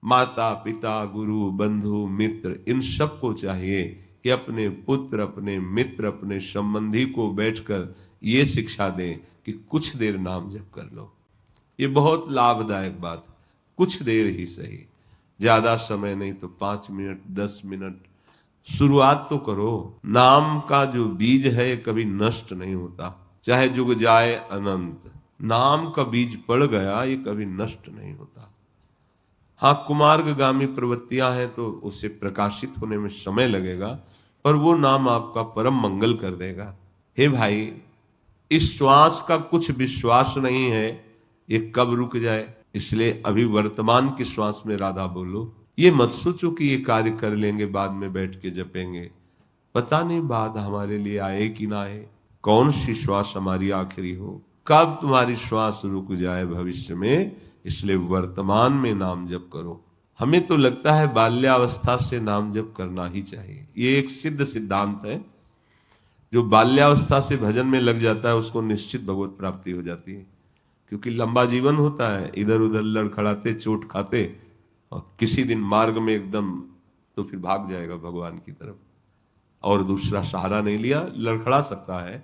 माता पिता गुरु बंधु मित्र इन सबको चाहिए कि अपने पुत्र अपने मित्र अपने संबंधी को बैठकर ये शिक्षा दें कि कुछ देर नाम जप कर लो। ये बहुत लाभदायक बात, कुछ देर ही सही, ज्यादा समय नहीं तो 5 मिनट 10 मिनट शुरुआत तो करो। नाम का जो बीज है कभी नष्ट नहीं होता, चाहे जुग जाए अनंत, नाम का बीज पड़ गया ये कभी नष्ट नहीं होता। हाँ, कुमार्गगामी प्रवृत्तियां हैं तो उसे प्रकाशित होने में समय लगेगा, पर वो नाम आपका परम मंगल कर देगा। हे भाई, इस श्वास का कुछ विश्वास नहीं है ये कब रुक जाए, इसलिए अभी वर्तमान के श्वास में राधा बोलो। ये मत सोचो कि ये कार्य कर लेंगे बाद में बैठ के जपेंगे, पता नहीं बाद हमारे लिए आए कि ना आए, कौन सी श्वास हमारी आखिरी हो, कब तुम्हारी श्वास रुक जाए भविष्य में। इसलिए वर्तमान में नाम जप करो। हमें तो लगता है बाल्यावस्था से नाम जप करना ही चाहिए, ये एक सिद्ध सिद्धांत है। जो बाल्यावस्था से भजन में लग जाता है उसको निश्चित भगवत प्राप्ति हो जाती है, क्योंकि लंबा जीवन होता है, इधर उधर लड़खड़ाते चोट खाते, और किसी दिन मार्ग में एकदम तो फिर भाग जाएगा भगवान की तरफ, और दूसरा सहारा नहीं लिया, लड़खड़ा सकता है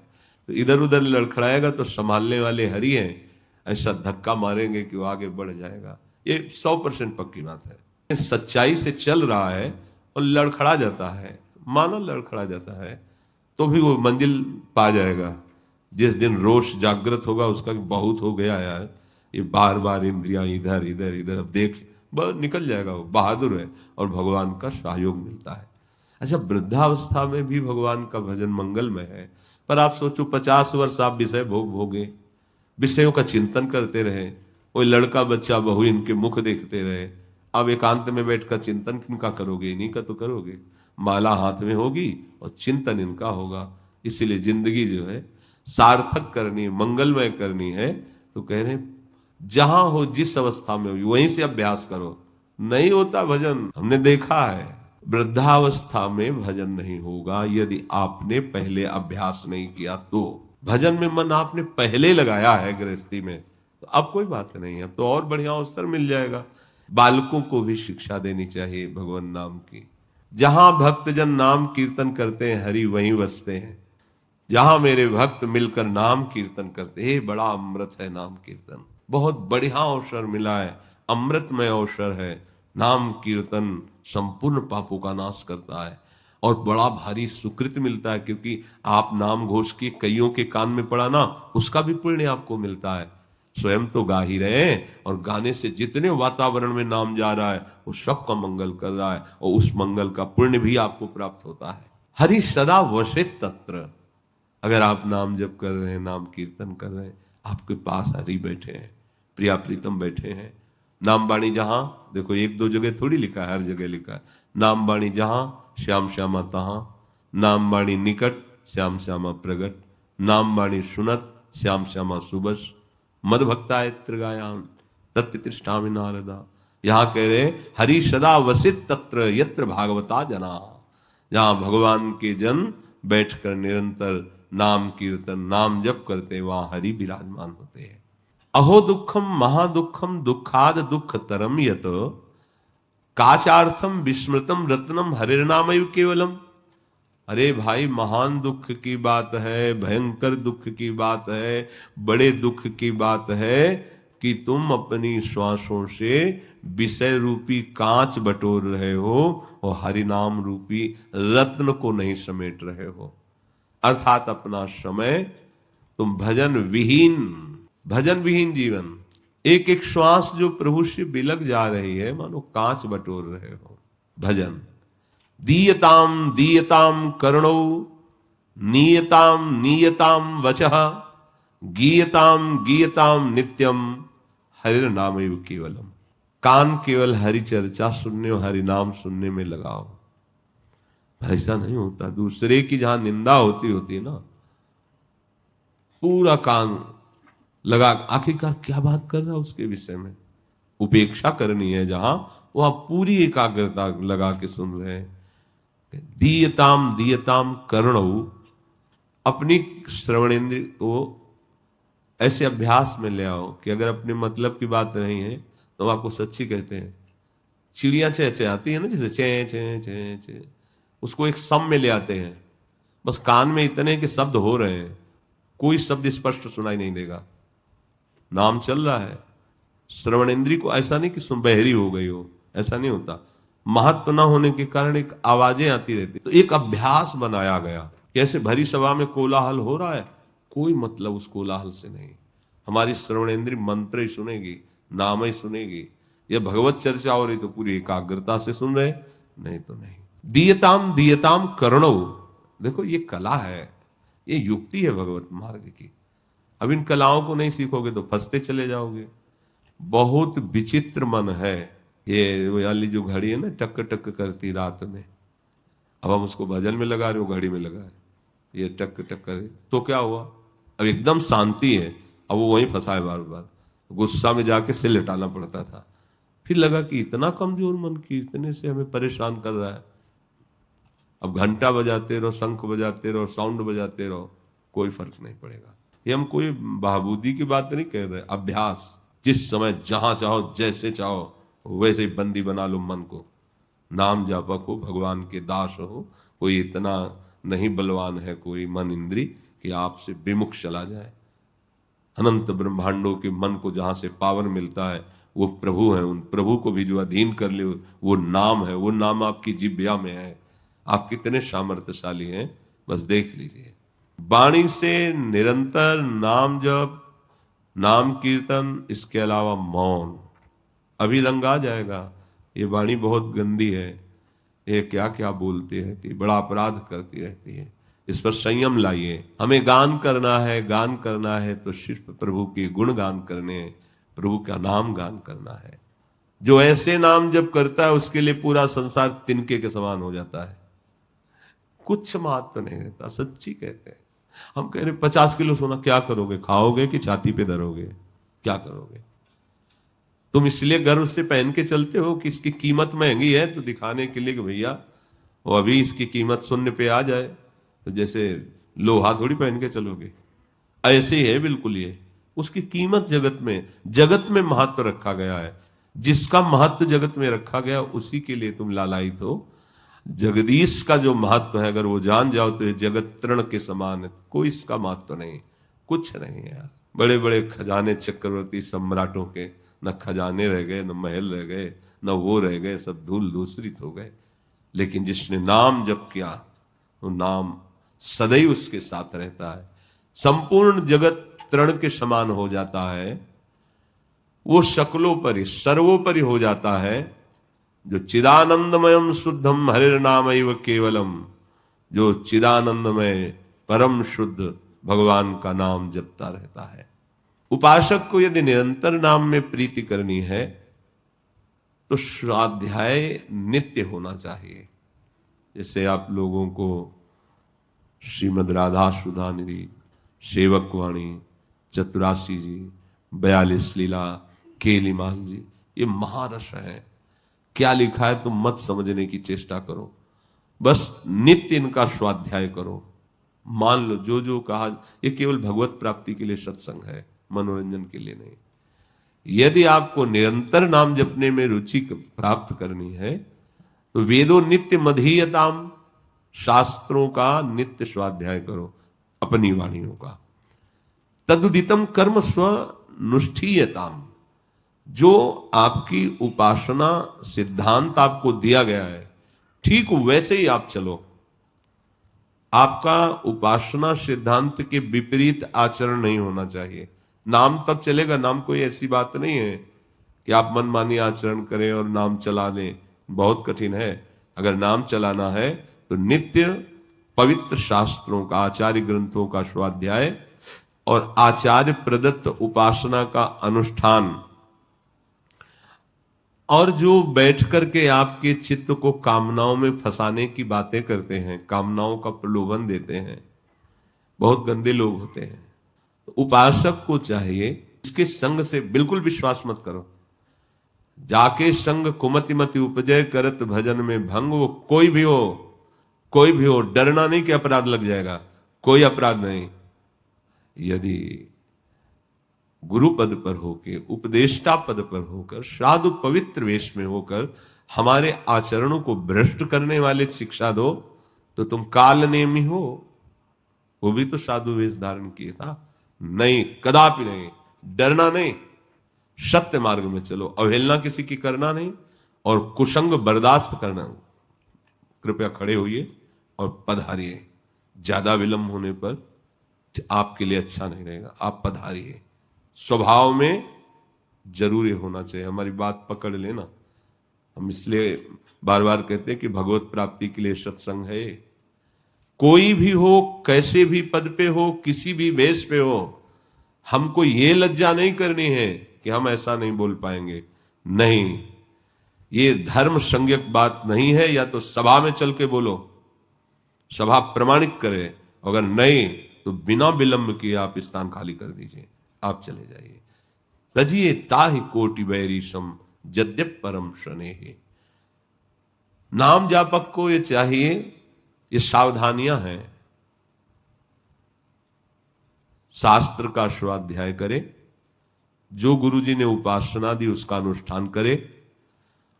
तो इधर उधर लड़खड़ाएगा तो संभालने वाले हरि हैं, ऐसा धक्का मारेंगे कि वो आगे बढ़ जाएगा। ये 100% पक्की बात है। सच्चाई से चल रहा है और लड़खड़ा जाता है, मानो लड़खड़ा जाता है तो भी वो मंजिल पा जाएगा। जिस दिन रोष जागृत होगा उसका बहुत हो गया यार, ये बार बार इंद्रियां इधर इधर इधर, अब देख बस निकल जाएगा, वो बहादुर है और भगवान का सहयोग मिलता है। अच्छा, वृद्धावस्था में भी भगवान का भजन मंगलमय है, पर आप सोचो 50 वर्ष आप विषय भोग भोगे, विषयों का चिंतन करते रहे, कोई लड़का बच्चा बहू इनके मुख देखते रहे, अब एकांत में बैठकर चिंतन किनका करोगे, इन्हीं का तो करोगे। माला हाथ में होगी और चिंतन इनका होगा। इसीलिए जिंदगी जो है सार्थक करनी है, मंगलमय करनी है, तो कह रहे हैं जहां हो जिस अवस्था में हो वहीं से अभ्यास करो। नहीं होता भजन, हमने देखा है वृद्धावस्था में भजन नहीं होगा यदि आपने पहले अभ्यास नहीं किया तो। भजन में मन आपने पहले लगाया है गृहस्थी में तो अब कोई बात नहीं है, अब तो और बढ़िया अवसर मिल जाएगा। बालकों को भी शिक्षा देनी चाहिए भगवान नाम की। जहां भक्तजन नाम कीर्तन करते हैं हरि वहीं बसते हैं। जहां मेरे भक्त मिलकर नाम कीर्तन करते हैं, बड़ा अमृत है नाम कीर्तन, बहुत बढ़िया अवसर मिला है, अमृतमय अवसर है। नाम कीर्तन संपूर्ण पापों का नाश करता है और बड़ा भारी सुकृत मिलता है, क्योंकि आप नाम घोष की कईयों के कान में पड़ा ना, उसका भी पुण्य आपको मिलता है। स्वयं तो गा ही रहे हैं और गाने से जितने वातावरण में नाम जा रहा है वो सबका मंगल कर रहा है और उस मंगल का पुण्य भी आपको प्राप्त होता है। हरि सदा वशित तत्र। अगर आप नाम जप कर रहे हैं, नाम कीर्तन कर रहे हैं, आपके पास हरि बैठे हैं, प्रिया प्रीतम बैठे हैं। नाम बाणी जहां, देखो एक दो जगह थोड़ी लिखा है, हर जगह लिखा है नाम बाणी जहां श्याम श्यामा तहां, नाम बाणी निकट श्याम श्यामा प्रगट, नाम बाणी सुनत श्याम श्यामा सुबस, मद भक्ताय त्रिगायान तत्तिष्ठामि नारदा। यहाँ कह रहे हरि सदा वसित तत्र यत्र भागवता जना। जहां भगवान के जन बैठकर निरंतर नाम कीर्तन नाम जप करते वहां हरि विराजमान होते हैं। अहो दुखम महादुखम दुखाद दुख तरम यत काचार्थम विस्मृतम रत्नम हरिर्नामैव केवलम। अरे भाई, महान दुख की बात है, भयंकर दुख की बात है, बड़े दुख की बात है कि तुम अपनी श्वासों से विषय रूपी कांच बटोर रहे हो और हरिनाम रूपी रत्न को नहीं समेट रहे हो। अर्थात अपना समय तुम भजन विहीन जीवन, एक एक श्वास जो प्रभु से बिलक जा रही है मानो कांच बटोर रहे हो। भजन दीयताम दीयताम कर्णो नीयताम नीयताम वचः गीयताम गीयताम नित्यम हरि नामैव केवलम। कान केवल हरि चर्चा सुनने और हरि नाम सुनने में लगाओ। ऐसा नहीं होता, दूसरे की जहां निंदा होती है ना, पूरा कान लगा, आखिरकार क्या बात कर रहा है उसके विषय में। उपेक्षा करनी है जहां, वहां पूरी एकाग्रता लगा के सुन रहे हैं। दीयताम दीयताम कर्णो, अपनी श्रवणेंद्रिय को ऐसे अभ्यास में ले आओ कि अगर अपने मतलब की बात नहीं है तो हम आपको सच्ची कहते हैं, चिड़िया चहचहाती है ना, जैसे चे चे चे चे, उसको एक सम में ले आते हैं, बस कान में इतने के शब्द हो रहे हैं, कोई शब्द स्पष्ट सुनाई नहीं देगा, नाम चल रहा है। श्रवण इंद्री को ऐसा नहीं कि सुन बहरी हो गई हो, ऐसा नहीं होता। महत्व न होने के कारण एक आवाजें आती रहती, तो एक अभ्यास बनाया गया। कैसे भरी सभा में कोलाहल हो रहा है, कोई मतलब उस कोलाहल से नहीं, हमारी श्रवण इंद्री मंत्र ही सुनेगी, नाम ही सुनेगी। यह भगवत चर्चा हो रही तो पूरी एकाग्रता से सुन रहे, नहीं तो नहीं। दीयताम दीयताम करणो, देखो ये कला है, ये युक्ति है भगवत मार्ग की। अब इन कलाओं को नहीं सीखोगे तो फंसते चले जाओगे। बहुत विचित्र मन है ये वाली जो घड़ी है ना, टक टक करती रात में, अब हम उसको भजन में लगा रहे हो, घड़ी में लगा है, ये टक टक करे तो क्या हुआ, अब एकदम शांति है, अब वो वहीं फंसा है बार बार, गुस्सा में जाके सिर हटाना पड़ता था। फिर लगा कि इतना कमजोर मन की, इतने से हमें परेशान कर रहा है। अब घंटा बजाते रहो, शंख बजाते रहो, साउंड बजाते रहो, कोई फर्क नहीं पड़ेगा। ये हम कोई बहाबूदी की बात नहीं कह रहे, अभ्यास। जिस समय जहां चाहो जैसे चाहो वैसे ही बंदी बना लो मन को, नाम जापक हो, भगवान के दास हो। कोई इतना नहीं बलवान है कोई मन इंद्री कि आपसे विमुख चला जाए। अनंत ब्रह्मांडों के मन को जहां से पावन मिलता है वो प्रभु है, उन प्रभु को भी जो अधीन कर ले वो नाम है, वो नाम आपकी जिब्या में है। आप कितने सामर्थ्यशाली हैं, बस देख लीजिए। वाणी से निरंतर नाम जप, नाम कीर्तन, इसके अलावा मौन। अभी रंग आ जाएगा, ये वाणी बहुत गंदी है, ये क्या क्या बोलती रहती है, बड़ा अपराध करती रहती है, इस पर संयम लाइए। हमें गान करना है, गान करना है तो सिर्फ प्रभु के गुण गान करने, प्रभु का नाम गान करना है। जो ऐसे नाम जब करता है उसके लिए पूरा संसार तिनके के समान हो जाता है, कुछ महत्व नहीं रहता। सच्ची कहते हैं, हम कह रहे 50 किलो सोना क्या करोगे, खाओगे कि छाती पे धरोगे, क्या करोगे? तुम इसलिए गर्व से पहन के चलते हो कि इसकी कीमत महंगी है, तो दिखाने के लिए कि भैया वो अभी इसकी कीमत शून्य पे आ जाए तो जैसे लोहा थोड़ी पहन के चलोगे, ऐसे ही है बिल्कुल। ये उसकी कीमत जगत में महत्व रखा गया है। जिसका महत्व जगत में रखा गया उसी के लिए तुम लालायित हो। जगदीश का जो महत्व है अगर वो जान जाओ तो ये जगत तृण के समान है, कोई इसका महत्व नहीं, कुछ नहीं है यार। बड़े बड़े खजाने चक्रवर्ती सम्राटों के न खजाने रह गए, न महल रह गए, न वो रह गए, सब धूल धूसरित हो गए। लेकिन जिसने नाम जप किया वो नाम सदैव उसके साथ रहता है, संपूर्ण जगत तृण के समान हो जाता है, वो शक्लोपरि सर्वोपरि हो जाता है। जो चिदानंदमयम शुद्धम हरिर नामैव केवलम, जो चिदानंदमय परम शुद्ध भगवान का नाम जपता रहता है। उपासक को यदि निरंतर नाम में प्रीति करनी है तो स्वाध्याय नित्य होना चाहिए। जैसे आप लोगों को श्रीमद् राधा सुधा निधि, सेवक वाणी, चतुरासी जी, 42 लीला, केलीमान जी, ये महारस है। क्या लिखा है तुम मत समझने की चेष्टा करो, बस नित्य इनका स्वाध्याय करो। मान लो जो जो कहा, ये केवल भगवत प्राप्ति के लिए सत्संग है, मनोरंजन के लिए नहीं। यदि आपको निरंतर नाम जपने में रुचि प्राप्त करनी है तो वेदो नित्य मधीयताम, शास्त्रों का नित्य स्वाध्याय करो, अपनी वाणियों का। तदुदितम कर्म स्वनुष्ठीयताम, जो आपकी उपासना सिद्धांत आपको दिया गया है ठीक वैसे ही आप चलो। आपका उपासना सिद्धांत के विपरीत आचरण नहीं होना चाहिए। नाम तब चलेगा, नाम कोई ऐसी बात नहीं है कि आप मनमानी आचरण करें और नाम चला लें, बहुत कठिन है। अगर नाम चलाना है तो नित्य पवित्र शास्त्रों का, आचार्य ग्रंथों का स्वाध्याय और आचार्य प्रदत्त उपासना का अनुष्ठान। और जो बैठ करके आपके चित्त को कामनाओं में फंसाने की बातें करते हैं, कामनाओं का प्रलोभन देते हैं, बहुत गंदे लोग होते हैं। उपासक को चाहिए इसके संग से बिल्कुल विश्वास मत करो। जाके संग कुमति मति उपजय करत भजन में भंग, वो कोई भी हो, डरना नहीं कि अपराध लग जाएगा, कोई अपराध नहीं। यदि गुरु पद पर होकर, उपदेष्टा पद पर होकर, साधु पवित्र वेश में होकर हमारे आचरणों को भ्रष्ट करने वाले शिक्षा दो तो तुम काल नेमी हो। वो भी तो साधु वेश धारण किए था। नहीं, कदापि नहीं, डरना नहीं, सत्य मार्ग में चलो, अवहेलना किसी की करना नहीं और कुसंग बर्दाश्त करना। कृपया खड़े होइए और पधारिए। ज्यादा विलंब होने पर आपके लिए अच्छा नहीं रहेगा। आप पधारिए। स्वभाव में जरूरी होना चाहिए। हमारी बात पकड़ लेना। हम इसलिए बार बार कहते हैं कि भगवत प्राप्ति के लिए सत्संग है। कोई भी हो, कैसे भी पद पे हो, किसी भी वेश पे हो, हमको ये लज्जा नहीं करनी है कि हम ऐसा नहीं बोल पाएंगे। नहीं, ये धर्म संज्ञक बात नहीं है। या तो सभा में चल के बोलो, सभा प्रमाणित करे, अगर नहीं तो बिना विलंब किए आप स्थान खाली कर दीजिए, आप चले जाइए। तजिए ताहि कोटि बैरीशम यद्यप परम शनेहि। नाम जापक को ये चाहिए, ये सावधानियां हैं। शास्त्र का स्वाध्याय करे, जो गुरुजी ने उपासना दी उसका अनुष्ठान करे,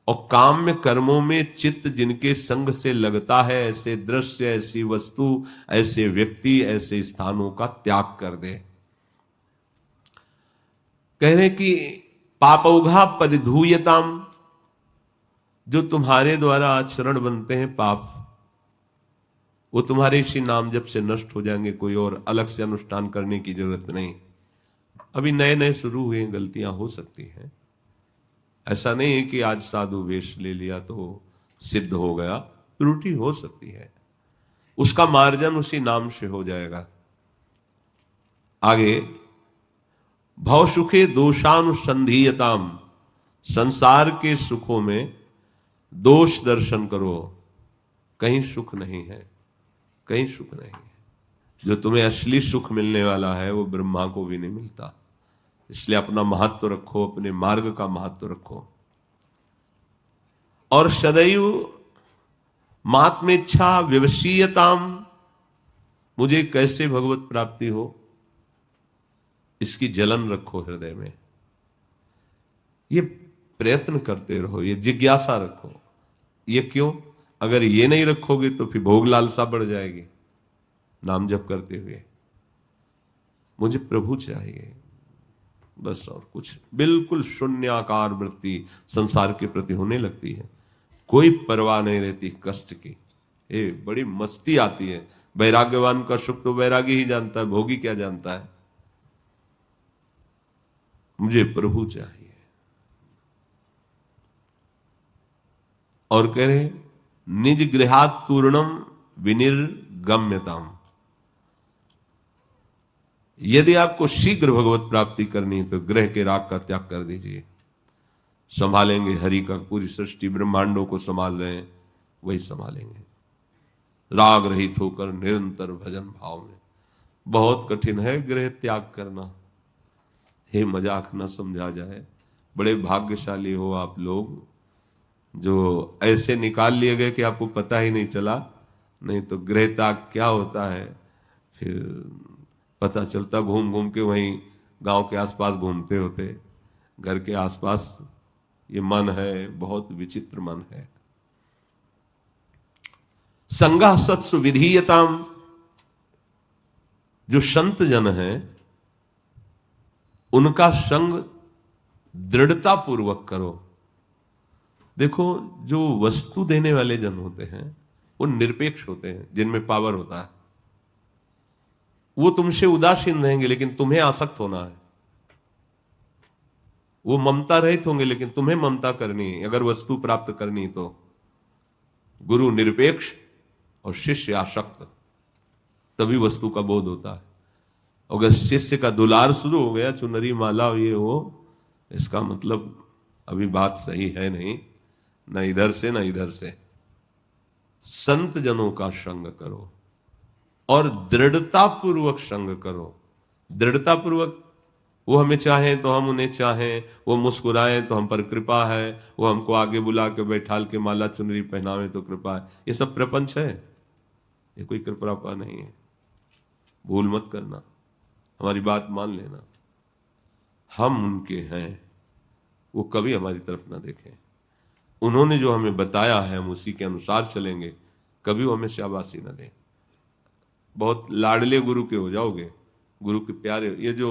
और काम्य कर्मों में चित्त जिनके संग से लगता है, ऐसे दृश्य, ऐसी वस्तु, ऐसे व्यक्ति, ऐसे स्थानों का त्याग कर दे। कह रहे कि पापौघा परिधूयताम, जो तुम्हारे द्वारा आचरण बनते हैं पाप, वो तुम्हारे इसी नाम जप से नष्ट हो जाएंगे। कोई और अलग से अनुष्ठान करने की जरूरत नहीं। अभी नए नए शुरू हुए, गलतियां हो सकती हैं। ऐसा नहीं है कि आज साधु वेश ले लिया तो सिद्ध हो गया, त्रुटि हो सकती है, उसका मार्जन उसी नाम से हो जाएगा। आगे, भव सुखे दोषानुसंधीयताम, संसार के सुखों में दोष दर्शन करो। कहीं सुख नहीं है, कहीं सुख नहीं है। जो तुम्हें असली सुख मिलने वाला है वो ब्रह्मा को भी नहीं मिलता। इसलिए अपना महत्व रखो, अपने मार्ग का महत्व रखो। और सदैव मात्मेच्छा विवशीयताम, मुझे कैसे भगवत प्राप्ति हो इसकी जलन रखो हृदय में। ये प्रयत्न करते रहो, ये जिज्ञासा रखो। ये क्यों? अगर ये नहीं रखोगे तो फिर भोग लालसा बढ़ जाएगी। नाम जप करते हुए मुझे प्रभु चाहिए, बस, और कुछ। बिल्कुल शून्याकार वृत्ति संसार के प्रति होने लगती है। कोई परवाह नहीं रहती कष्ट की। ये बड़ी मस्ती आती है। वैराग्यवान का सुख तो वैरागी ही जानता है, भोगी क्या जानता है। मुझे प्रभु चाहिए। और कह रहे निज गृहात पूर्णम विनिर्गम्यताम, यदि आपको शीघ्र भगवत प्राप्ति करनी है तो ग्रह के राग का त्याग कर दीजिए। संभालेंगे हरि का, पूरी सृष्टि ब्रह्मांडों को संभाल रहे हैं, वही संभालेंगे। राग रहित होकर निरंतर भजन भाव में। बहुत कठिन है ग्रह त्याग करना। हे मजाक न समझा जाए। बड़े भाग्यशाली हो आप लोग जो ऐसे निकाल लिए गए कि आपको पता ही नहीं चला। नहीं तो गृह त्याग क्या होता है फिर पता चलता घूम घूम के वहीं गांव के आसपास घूमते होते। घर के आसपास ये मन है, बहुत विचित्र मन है। संगा सत्सु विधीयताम, जो संत जन है उनका संग दृढ़ता पूर्वक करो। देखो, जो वस्तु देने वाले जन होते हैं वो निरपेक्ष होते हैं, जिनमें पावर होता है। वो तुमसे उदासीन रहेंगे लेकिन तुम्हें आसक्त होना है। वो ममता रहित होंगे लेकिन तुम्हें ममता करनी है। अगर वस्तु प्राप्त करनी तो गुरु निरपेक्ष और शिष्य आसक्त, तभी वस्तु का बोध होता है। अगर शिष्य का दुलार शुरू हो गया, चुनरी माला ये हो, इसका मतलब अभी बात सही है नहीं, न इधर से न इधर से। संत जनों का संग करो और दृढ़ता पूर्वक संग करो। दृढ़ता पूर्वक, वो हमें चाहें तो हम उन्हें चाहें, वो मुस्कुराएं तो हम पर कृपा है, वो हमको आगे बुला के बैठाल के माला चुनरी पहनावे तो कृपा है। ये सब प्रपंच है, ये कोई कृपा नहीं है। भूल मत करना, हमारी बात मान लेना। हम उनके हैं, वो कभी हमारी तरफ ना देखें। उन्होंने जो हमें बताया है हम उसी के अनुसार चलेंगे, कभी वो हमें शाबाशी ना दें। बहुत लाडले गुरु के हो जाओगे, गुरु के प्यारे। ये जो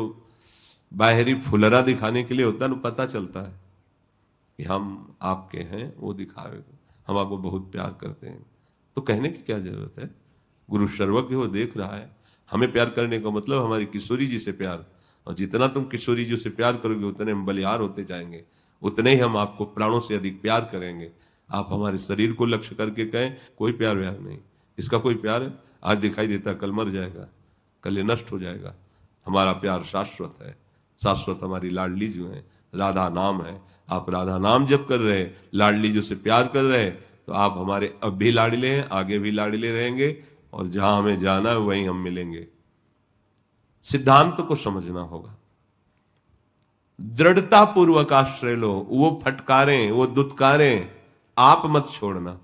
बाहरी फुलरा दिखाने के लिए होता है ना, पता चलता है कि हम आपके हैं, वो दिखावे हम आपको बहुत प्यार करते हैं, तो कहने की क्या जरूरत है। गुरु सर्वज्ञ वो देख रहा है। हमें प्यार करने का मतलब हमारी किशोरी जी से प्यार, और जितना तुम किशोरी जी से प्यार करोगे उतने हम बलिहार होते जाएंगे, उतने ही हम आपको प्राणों से अधिक प्यार करेंगे। आप हमारे शरीर को लक्ष्य करके कहें कोई प्यार व्यार नहीं, इसका कोई प्यार है, आज दिखाई देता कल मर जाएगा, कल ये नष्ट हो जाएगा। हमारा प्यार शाश्वत है, शाश्वत हमारी लाडली जो है, राधा नाम है। आप राधा नाम जप कर रहे, लाडली जो से प्यार कर रहे, तो आप हमारे अब भी लाडले हैं, आगे भी लाडले रहेंगे, और जहां हमें जाना है वहीं हम मिलेंगे। सिद्धांत को समझना होगा। दृढ़ता पूर्वक आश्रय लो, वो फटकारें, वो दुत्कारें, आप मत छोड़ना।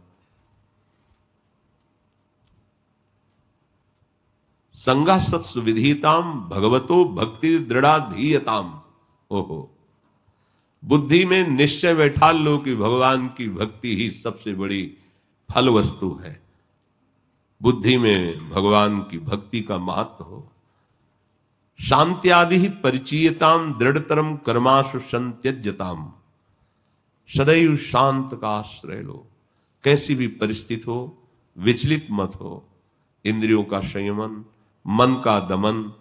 संगा सत्सु विधीताम भगवतो भक्ति दृढ़ा धीयताम। ओहो, बुद्धि में निश्चय बैठा लो कि भगवान की भक्ति ही सबसे बड़ी फल वस्तु है। बुद्धि में भगवान की भक्ति का महत्व हो। शांत्यादि परिचीयताम दृढ़तरम कर्माशु संत्यज्यताम। सदैव शांत का आश्रय लो, कैसी भी परिस्थिति हो विचलित मत हो। इंद्रियों का संयमन, मन का दमन,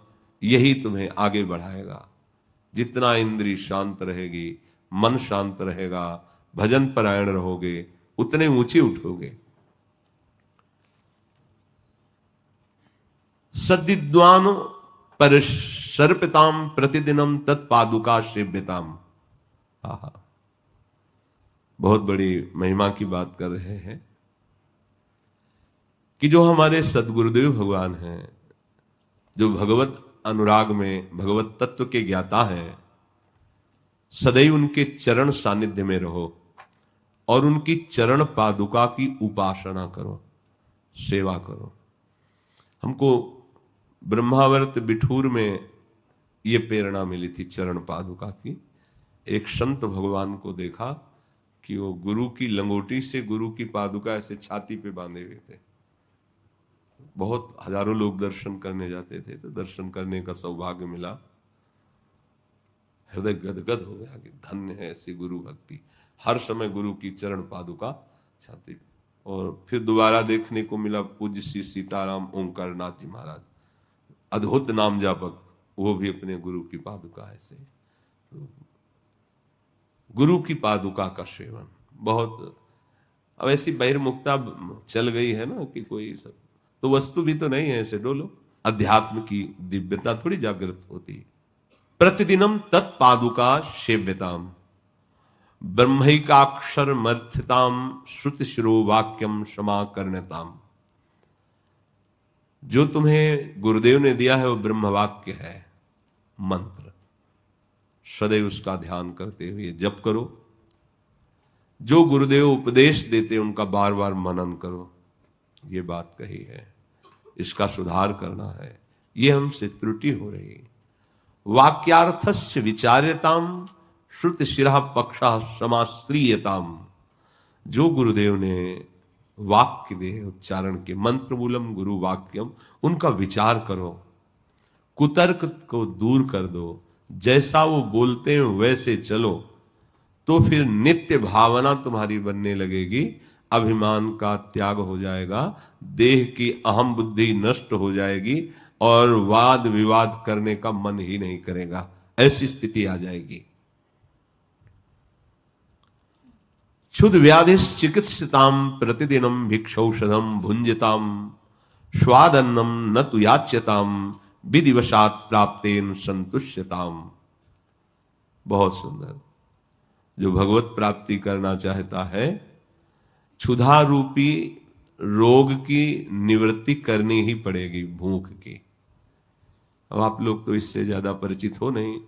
यही तुम्हें आगे बढ़ाएगा। जितना इंद्रिय शांत रहेगी, मन शांत रहेगा, भजन परायण रहोगे, उतने ऊंचे उठोगे। सद्विद्वान पर सर्पिताम प्रतिदिनम तत्पादुका सेव्यताम। आहा, बहुत बड़ी महिमा की बात कर रहे हैं कि जो हमारे सदगुरुदेव भगवान हैं, जो भगवत अनुराग में भगवत तत्व के ज्ञाता हैं, सदैव उनके चरण सानिध्य में रहो और उनकी चरण पादुका की उपासना करो, सेवा करो। हमको ब्रह्मावर्त बिठूर में ये प्रेरणा मिली थी चरण पादुका की। एक संत भगवान को देखा कि वो गुरु की लंगोटी से गुरु की पादुका ऐसे छाती पे बांधे हुए थे। बहुत हजारों लोग दर्शन करने जाते थे, तो दर्शन करने का सौभाग्य मिला। हृदय गदगद हो गया कि धन्य है ऐसी गुरु भक्ति, हर समय गुरु की चरण पादुका छाती पे। और फिर दोबारा देखने को मिला पूज्य श्री सीताराम ओंकार नाथ जी महाराज, अद्भुत नाम जापक, वो भी अपने गुरु की पादुका ऐसे। तो गुरु की पादुका का सेवन बहुत, अब ऐसी बहिर्मुखता चल गई है ना कि कोई सब तो वस्तु भी तो नहीं है, ऐसे डोलो। अध्यात्म की दिव्यता थोड़ी जागृत होती है। प्रतिदिनम तत्पादुका सेव्यताम ब्रह्मैकाक्षर मर्थिताम श्रुति शिरो वाक्यम क्षमा करनताम। जो तुम्हें गुरुदेव ने दिया है वो ब्रह्म वाक्य है, मंत्र, सदैव उसका ध्यान करते हुए जप करो। जो गुरुदेव उपदेश देते उनका बार बार मनन करो। ये बात कही है, इसका सुधार करना है, ये हमसे त्रुटि हो रही। वाक्यार्थस्य विचार्यताम श्रुति शिरा पक्षा समाश्रीयताम। जो गुरुदेव ने वाक्य दे उच्चारण के, मंत्र मूलम गुरु वाक्यम, उनका विचार करो, कुतर्क को दूर कर दो, जैसा वो बोलते हैं वैसे चलो, तो फिर नित्य भावना तुम्हारी बनने लगेगी। अभिमान का त्याग हो जाएगा, देह की अहम बुद्धि नष्ट हो जाएगी और वाद विवाद करने का मन ही नहीं करेगा, ऐसी स्थिति आ जाएगी। क्षुद व्याधिश चिकित्सिताम प्रतिदिनम भिक्षौषधम भुंजताम स्वादन्नम न तु याच्यताम विधिवशात प्राप्तेन संतुष्यताम। बहुत सुंदर। जो भगवत प्राप्ति करना चाहता है, क्षुधा रूपी रोग की निवृत्ति करनी ही पड़ेगी, भूख की। अब आप लोग तो इससे ज्यादा परिचित हो नहीं,